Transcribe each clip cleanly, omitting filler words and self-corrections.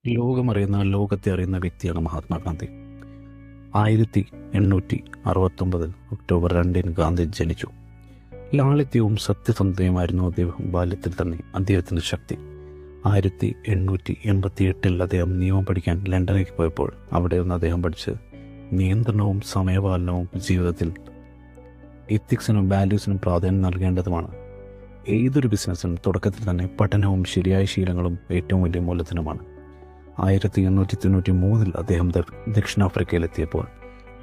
ലോകത്തെ അറിയുന്ന വ്യക്തിയാണ് മഹാത്മാഗാന്ധി. 1869 ഒക്ടോബർ 2 ഗാന്ധി ജനിച്ചു. ലാളിത്യവും സത്യസന്ധതയുമായിരുന്നു അദ്ദേഹം ബാല്യത്തിൽ തന്നെ അദ്ദേഹത്തിൻ്റെ ശക്തി. 1888 അദ്ദേഹം നിയമം പഠിക്കാൻ ലണ്ടനിലേക്ക് പോയപ്പോൾ അവിടെ നിന്ന് അദ്ദേഹം പഠിച്ച് നിയന്ത്രണവും സമയപാലനവും ജീവിതത്തിൽ എത്തിക്സിനും വാല്യൂസിനും പ്രാധാന്യം നൽകേണ്ടതുമാണ്. ഏതൊരു ബിസിനസ്സിനും തുടക്കത്തിൽ തന്നെ പഠനവും ശരിയായ ശീലങ്ങളും ഏറ്റവും വലിയ മൂലധനമാണ്. 1893 അദ്ദേഹം ദക്ഷിണാഫ്രിക്കയിലെത്തിയപ്പോൾ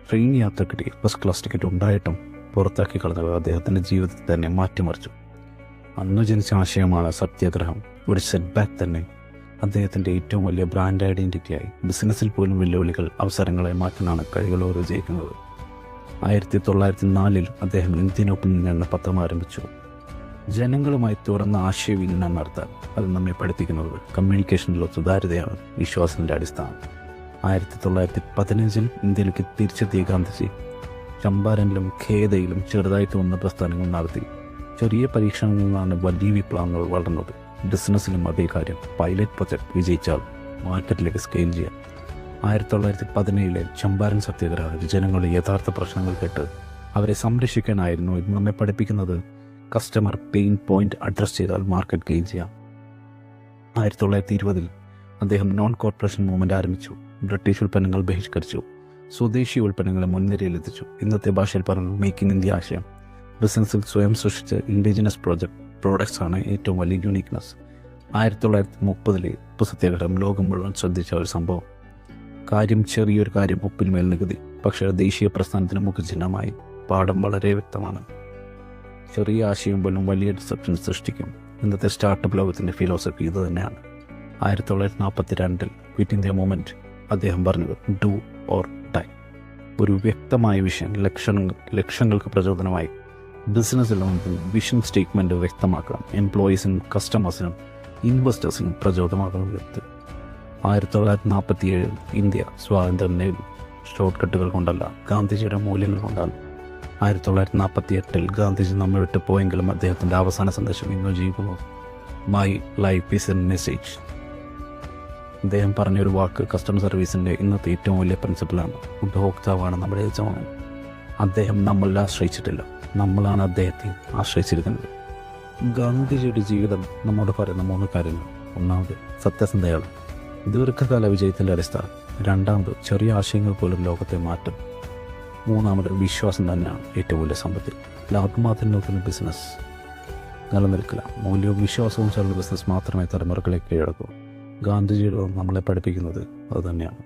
ട്രെയിൻ യാത്രക്കിടെ ഫസ്റ്റ് ക്ലാസ് ടിക്കറ്റ് ഉണ്ടായിട്ടും പുറത്താക്കി കളഞ്ഞത് അദ്ദേഹത്തിൻ്റെ ജീവിതത്തിൽ തന്നെ മാറ്റിമറിച്ചു. അന്ന് ജനിച്ച ആശയമാണ് സത്യാഗ്രഹം. ഒരു സെറ്റ് ബാക്ക് തന്നെ അദ്ദേഹത്തിൻ്റെ ഏറ്റവും വലിയ ബ്രാൻഡ് ഐഡൻറ്റിറ്റിയായി. ബിസിനസ്സിൽ പോലും വെല്ലുവിളികൾ അവസരങ്ങളെ മാറ്റാനാണ് കഴിവുള്ളവർ വിജയിക്കുന്നത്. 1904 അദ്ദേഹം ഇന്ത്യൻ ഓപ്പണിംഗ് എന്ന പത്രം ആരംഭിച്ചു. ജനങ്ങളുമായി തുറന്ന ആശയവിനിമയം നടത്താൻ അത് നമ്മെ പഠിപ്പിക്കുന്നത് കമ്മ്യൂണിക്കേഷനിലുള്ള സുതാര്യതയാണ് വിശ്വാസത്തിൻ്റെ അടിസ്ഥാനം. 1915 ഇന്ത്യയിലേക്ക് തിരിച്ചെത്തിയ ഗാന്ധിജി ചമ്പാരനിലും ഖേദയിലും ചെറുതായി തോന്നുന്ന പ്രസ്ഥാനങ്ങൾ നടത്തി. ചെറിയ പരീക്ഷണങ്ങളിൽ നിന്നാണ് വലിയ വിപ്ലവങ്ങൾ വളർന്നത്. ബിസിനസ്സിലും അതേ കാര്യം. പൈലറ്റ് പ്രൊജക്ട് വിജയിച്ചാൽ മാർക്കറ്റിലേക്ക് സ്കെയിൽ ചെയ്യാം. 1917 ചമ്പാരൻ സത്യാഗ്രഹം ജനങ്ങളുടെ യഥാർത്ഥ പ്രശ്നങ്ങൾ കേട്ട് അവരെ സംരക്ഷിക്കാനായിരുന്നു. ഇത് നമ്മെ പഠിപ്പിക്കുന്നത് കസ്റ്റമർ പെയിൻ പോയിന്റ് അഡ്രസ് ചെയ്താൽ മാർക്കറ്റ് ഗെയിൻ ചെയ്യാം. 1920 അദ്ദേഹം നോൺ കോർപ്പറേഷൻ മൂവ്മെൻറ്റ് ആരംഭിച്ചു. ബ്രിട്ടീഷ് ഉൽപ്പന്നങ്ങൾ ബഹിഷ്കരിച്ചു. സ്വദേശി ഉൽപ്പന്നങ്ങളെ മുൻനിരയിലെത്തിച്ചു. ഇന്നത്തെ ഭാഷയിൽ പറഞ്ഞു മേക്ക് ഇൻ ഇന്ത്യ ആശയം. ബിസിനസ്സിൽ സ്വയം സൃഷ്ടിച്ച ഇൻഡിജിനസ് പ്രോഡക്ട്സ് ആണ് ഏറ്റവും വലിയ യൂണീക്നെസ്. 1930 ഉപ്പ് സത്യാഗ്രഹം ലോകം മുഴുവൻ ശ്രദ്ധിച്ച ഒരു സംഭവം. ചെറിയൊരു കാര്യം, ഉപ്പിന്മേൽ നികുതി. പക്ഷേ ദേശീയ പ്രസ്ഥാനത്തിന് മുഖചിഹ്നമായി. പാഠം വളരെ വ്യക്തമാണ്. ചെറിയ ആശയം പോലും വലിയ ഡിസപ്ഷൻ സൃഷ്ടിക്കും. ഇന്നത്തെ സ്റ്റാർട്ടപ്പ് ലോകത്തിൻ്റെ ഫിലോസഫി ഇത് തന്നെയാണ്. 1942 ക്വിറ്റ് ഇന്ത്യ മൂവ്മെൻറ്റ് അദ്ദേഹം പറഞ്ഞത് ഡു ഓർ ഡൈ. ഒരു വ്യക്തമായ വിഷയം ലക്ഷ്യങ്ങൾക്ക് പ്രചോദനമായി. ബിസിനസ്സിൽ നമുക്ക് വിഷൻ സ്റ്റേറ്റ്മെൻറ്റ് വ്യക്തമാക്കണം. എംപ്ലോയീസിനും കസ്റ്റമേഴ്സിനും ഇൻവെസ്റ്റേഴ്സിനും പ്രചോദനമാകുന്ന വ്യക്തി. 1947 ഇന്ത്യ സ്വാതന്ത്ര്യം നേടി. ഷോർട്ട് കട്ടുകൾ കൊണ്ടല്ല, ഗാന്ധിജിയുടെ മൂല്യങ്ങൾ കൊണ്ടാണ്. 1948 ഗാന്ധിജി നമ്മെ വിട്ടു പോയെങ്കിലും അദ്ദേഹത്തിൻ്റെ അവസാന സന്ദേശം ഇന്നും ജീവിക്കുന്നു. My life is A message. അദ്ദേഹം പറഞ്ഞൊരു വാക്ക് കസ്റ്റമർ സർവീസിൻ്റെ ഇന്നത്തെ ഏറ്റവും വലിയ പ്രിൻസിപ്പിളാണ്. ഉപഭോക്താവാണ് നമ്മുടെ യജമാനൻ. അദ്ദേഹം നമ്മളെ ആശ്രയിച്ചിട്ടില്ല, നമ്മളാണ് അദ്ദേഹത്തെ ആശ്രയിച്ചിരിക്കുന്നത്. ഗാന്ധിജിയുടെ ജീവിതം നമ്മോട് പറയുന്ന 3 കാര്യങ്ങൾ. ഒന്നാമത് സത്യസന്ധതയാണ്, ദീർഘകാല വിജയത്തിൻ്റെ അടിസ്ഥാനം. രണ്ടാമത് ചെറിയ ആശയങ്ങൾ പോലും ലോകത്തെ മാറ്റും. മൂന്നാമത് വിശ്വാസം തന്നെയാണ് ഏറ്റവും വലിയ സമ്പത്തിൽ. ലാഭം മാത്രം നോക്കുന്ന ബിസിനസ് നിലനിൽക്കില്ല. മൂല്യവും വിശ്വാസവും ചേർന്ന ബിസിനസ് മാത്രമേ തലമുറകളെ കീഴടക്കൂ. ഗാന്ധിജിയുടെ നമ്മളെ പഠിപ്പിക്കുന്നത് അതുതന്നെയാണ്.